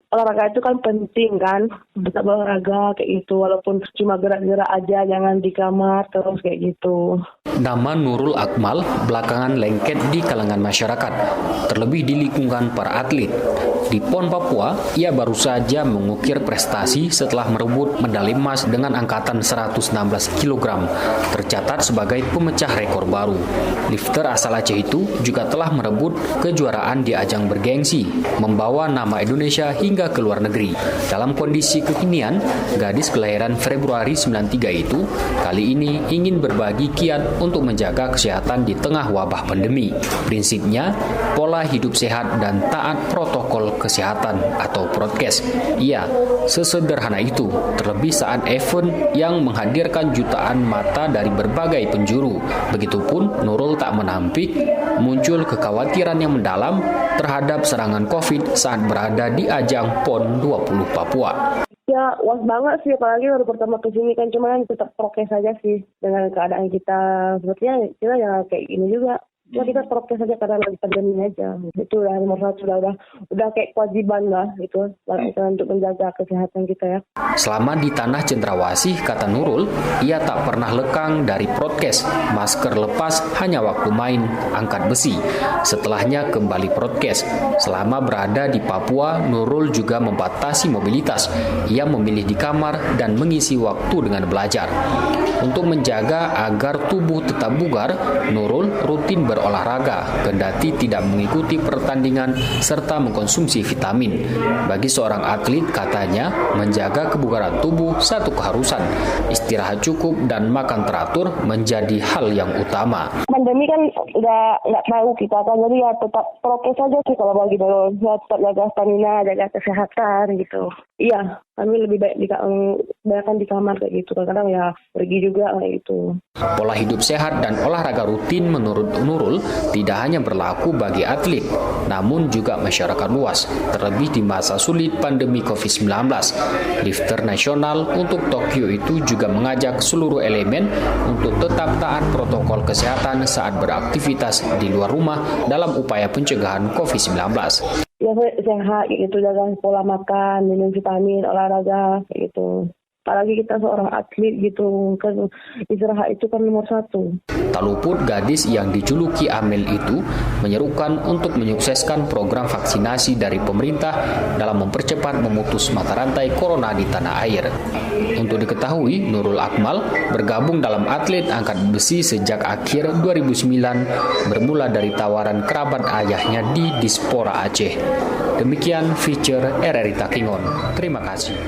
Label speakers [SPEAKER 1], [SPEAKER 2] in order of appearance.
[SPEAKER 1] olahraga itu kan penting kan, tetap olahraga kayak gitu, walaupun cuma gerak-gerak aja, jangan di kamar terus kayak gitu.
[SPEAKER 2] Nama Nurul Akmal belakangan lengket di kalangan masyarakat, terlebih di lingkungan para atlet. Di PON Papua, ia baru saja mengukir prestasi setelah merebut medali emas dengan angkatan 116 kg, tercatat sebagai pemecah rekor baru. Lifter asal Aceh itu juga telah merebut kejuaraan di ajang bergengsi, membawa nama Indonesia hingga ke luar negeri. Dalam kondisi kekinian, gadis kelahiran Februari 93 itu kali ini ingin berbagi kiat untuk menjaga kesehatan di tengah wabah pandemi. Prinsipnya, pola hidup sehat dan taat protokol kesehatan atau prokes. Iya, sesederhana itu, terlebih saat event yang menghadirkan jutaan mata dari berbagai penjuru. Begitupun Nurul tak menampik muncul kekhawatiran yang mendalam terhadap serangan COVID saat berada di ajang PON 20 Papua.
[SPEAKER 1] Ya, was banget sih, apalagi baru pertama kesini kan, cuma tetap prokes saja sih dengan keadaan kita. Sepertinya kita ya kayak gini juga. Ya kita prokes saja karena lagi pandemi aja. Itu lah nomor satu, udah kayak kewajiban lah itu untuk menjaga kesehatan kita ya.
[SPEAKER 2] Selama di tanah Cendrawasih, kata Nurul, ia tak pernah lekang dari prokes. Masker lepas hanya waktu main angkat besi. Setelahnya kembali prokes. Selama berada di Papua, Nurul juga membatasi mobilitas. Ia memilih di kamar dan mengisi waktu dengan belajar. Untuk menjaga agar tubuh tetap bugar, Nurul rutin berolahraga, kendati tidak mengikuti pertandingan serta mengkonsumsi vitamin. Bagi seorang atlet, katanya, menjaga kebugaran tubuh satu keharusan. Istirahat cukup dan makan teratur menjadi hal yang utama.
[SPEAKER 1] Pandemi kan nggak tahu kita kan, jadi ya tetap prokes saja sih kalau bagi Nurul. Ya tetap jaga stamina, jaga kesehatan gitu. Iya, kami lebih baik di kamar kayak gitu. Kadang-kadang ya pergi juga kayak gitu.
[SPEAKER 2] Pola hidup sehat dan olahraga rutin menurut Nurul tidak hanya berlaku bagi atlet, namun juga masyarakat luas, terlebih di masa sulit pandemi COVID-19. Lifter nasional untuk Tokyo itu juga mengajak seluruh elemen untuk tetap taat protokol kesehatan saat beraktivitas di luar rumah dalam upaya pencegahan COVID-19.
[SPEAKER 1] Ya sehat gitu, jaga pola makan, minum vitamin, olahraga kayak gitu. Apalagi kita seorang atlet gitu, kan istirahat itu kan nomor satu.
[SPEAKER 2] Tak luput gadis yang dijuluki Amel itu menyerukan untuk menyukseskan program vaksinasi dari pemerintah dalam mempercepat memutus mata rantai corona di tanah air. Untuk diketahui, Nurul Akmal bergabung dalam atlet angkat besi sejak akhir 2009 bermula dari tawaran kerabat ayahnya di Dispora Aceh. Demikian feature RRI Takingon. Terima kasih.